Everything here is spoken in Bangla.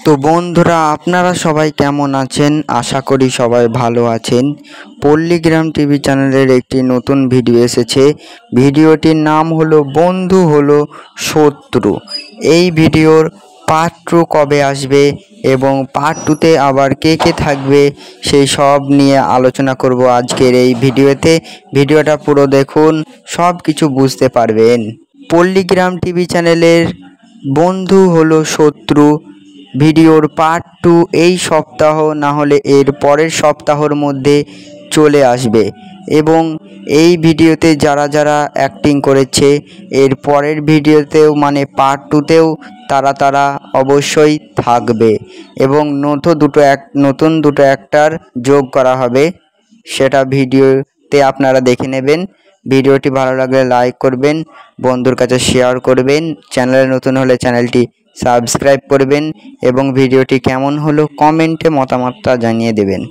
তো বন্ধুরা, আপনারা সবাই কেমন আছেন? আশা করি সবাই ভালো আছেন। পল্লীগ্রাম টিভি চ্যানেলের একটি নতুন ভিডিও এসেছে। ভিডিওটির নাম হলো বন্ধু হলো শত্রু। এই ভিডিওর পার্ট 2 কবে আসবে এবং পার্ট 2তে আবার কে কে থাকবে সেই সব নিয়ে আলোচনা করব আজকের এই ভিডিওতে। ভিডিওটা পুরো দেখুন, সব কিছু বুঝতে পারবেন। পল্লীগ্রাম টিভি চ্যানেলের বন্ধু হলো শত্রু ভিডিওর পার্ট 2 এই সপ্তাহ না হলে এর পরের সপ্তাহের মধ্যে চলে আসবে এবং এই ভিডিওতে যারা যারা অ্যাক্টিং করেছে এর পরের ভিডিওতেও মানে পার্ট 2তেও তারা অবশ্যই থাকবে এবং নতুন দুটো অ্যাক্টর যোগ করা হবে, সেটা ভিডিওতে আপনারা দেখে নেবেন। ভিডিওটি ভালো লাগলে লাইক করবেন, বন্ধুর কাছে শেয়ার করবেন, চ্যানেলে নতুন হলে চ্যানেলটি সাবস্ক্রাইব করবেন এবং ভিডিওটি কেমন হলো কমেন্টে মতামতটা জানিয়ে দেবেন।